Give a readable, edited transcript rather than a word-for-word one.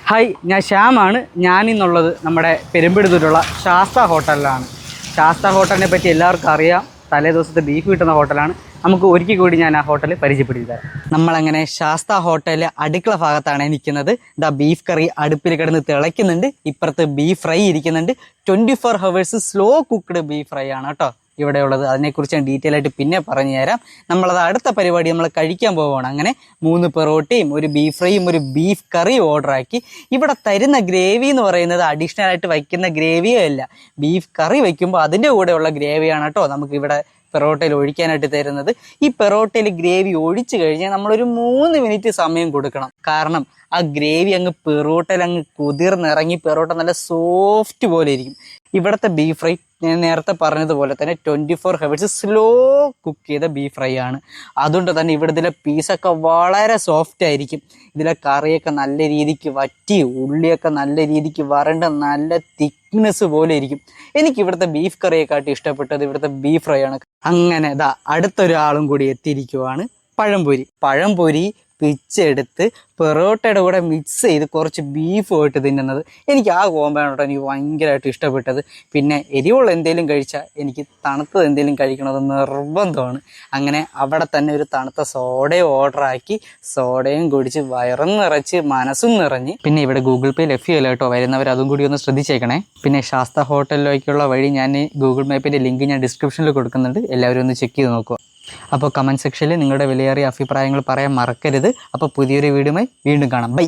Hi, ഞാൻ ശ്യാമാണ്. ഞാനിന്നുള്ളത് നമ്മുടെ പെരുമ്പെടുത്തൂരുള്ള ശാസ്ത ഹോട്ടലിലാണ്. ശാസ്ത ഹോട്ടലിനെ പറ്റി എല്ലാവർക്കും അറിയാം. തലേ ദിവസത്തെ ബീഫ് കിട്ടുന്ന ഹോട്ടലാണ്. നമുക്ക് ഒരിക്കൽ കൂടി ഞാൻ ആ ഹോട്ടൽ പരിചയപ്പെടുത്തി തരാം. നമ്മളങ്ങനെ ശാസ്ത ഹോട്ടലിലെ അടുക്കള ഭാഗത്താണ് നിൽക്കുന്നത്. ബീഫ് കറി അടുപ്പിൽ കിടന്ന് തിളയ്ക്കുന്നുണ്ട്. ഇപ്പുറത്ത് ബീഫ് ഫ്രൈ ഇരിക്കുന്നുണ്ട്. 24 hours slow cooked beef fry ആണ് കേട്ടോ ഇവിടെ ഉള്ളത്. അതിനെക്കുറിച്ച് ഞാൻ ഡീറ്റെയിൽ ആയിട്ട് പിന്നെ പറഞ്ഞു തരാം. നമ്മളത് അടുത്ത പരിപാടി നമ്മൾ കഴിക്കാൻ പോവുകയാണ്. അങ്ങനെ 3 പൊറോട്ടയും ഒരു ബീഫ് ഫ്രൈയും ഒരു ബീഫ് കറിയും ഓർഡർ ആക്കി. ഇവിടെ തരുന്ന ഗ്രേവി എന്ന് പറയുന്നത് അഡീഷണൽ ആയിട്ട് വയ്ക്കുന്ന ഗ്രേവിയോ അല്ല, ബീഫ് കറി വയ്ക്കുമ്പോൾ അതിൻ്റെ കൂടെയുള്ള ഗ്രേവിയാണ് കേട്ടോ നമുക്ക് ഇവിടെ പെറോട്ടയിൽ ഒഴിക്കാനായിട്ട് തരുന്നത്. ഈ പെറോട്ടയിൽ ഗ്രേവി ഒഴിച്ചു കഴിഞ്ഞാൽ നമ്മളൊരു 3 മിനിറ്റ് സമയം കൊടുക്കണം. കാരണം ആ ഗ്രേവി അങ്ങ് പെറോട്ടയിൽ അങ്ങ് കുതിർന്നിറങ്ങി പെറോട്ട നല്ല സോഫ്റ്റ് പോലെ ഇരിക്കും. ഇവിടുത്തെ ബീഫ് ഫ്രൈ ഞാൻ നേരത്തെ പറഞ്ഞതുപോലെ തന്നെ 24 hours സ്ലോ കുക്ക് ചെയ്ത ബീഫ് ഫ്രൈ ആണ്. അതുകൊണ്ട് തന്നെ ഇവിടുത്തെ പീസൊക്കെ വളരെ സോഫ്റ്റ് ആയിരിക്കും. ഇതിലെ കറിയൊക്കെ നല്ല രീതിക്ക് വറ്റി, ഉള്ളിയൊക്കെ നല്ല രീതിക്ക് വരണ്ട നല്ല തിക്നെസ് പോലെ ഇരിക്കും. എനിക്ക് ഇവിടുത്തെ ബീഫ് കറിയെക്കാട്ടി ഇഷ്ടപ്പെട്ടത് ഇവിടുത്തെ ബീഫ് ഫ്രൈ ആണ്. അങ്ങനെ അടുത്തൊരാളും കൂടി എത്തിയിരിക്കുവാണ്. പഴംപൊരി പിച്ചെടുത്ത് പെറോട്ടയുടെ കൂടെ മിക്സ് ചെയ്ത് കുറച്ച് ബീഫ് പോയിട്ട് തിന്നുന്നത്. എനിക്ക് ആ കോമ്പാണ് എനിക്ക് ഭയങ്കരമായിട്ട് ഇഷ്ടപ്പെട്ടത്. പിന്നെ എരിവുള്ള എന്തെങ്കിലും കഴിച്ചാൽ എനിക്ക് തണുത്തത് എന്തെങ്കിലും കഴിക്കണത് നിർബന്ധമാണ്. അങ്ങനെ അവിടെ തന്നെ ഒരു തണുത്ത സോഡയും ഓർഡറാക്കി സോഡയും കുടിച്ച് വയറും നിറച്ച് മനസ്സും നിറഞ്ഞ്. പിന്നെ ഇവിടെ ഗൂഗിൾ പേ ലഭ്യമല്ല കേട്ടോ, വരുന്നവർ അതും കൂടി ഒന്ന് ശ്രദ്ധിച്ചേക്കണേ. പിന്നെ ശാസ്ത ഹോട്ടലിലേക്കുള്ള വഴി ഞാൻ ഗൂഗിൾ മാപ്പിൻ്റെ ലിങ്ക് ഞാൻ ഡിസ്ക്രിപ്ഷനിൽ കൊടുക്കുന്നുണ്ട്. എല്ലാവരും ഒന്ന് ചെക്ക് ചെയ്ത് നോക്കുക. അപ്പോൾ കമൻറ്റ് സെക്ഷനിൽ നിങ്ങളുടെ വിലയേറിയ അഭിപ്രായങ്ങൾ പറയാൻ മറക്കരുത്. അപ്പോൾ പുതിയൊരു വീഡിയോയുമായി വീണ്ടും കാണാം. ബൈ.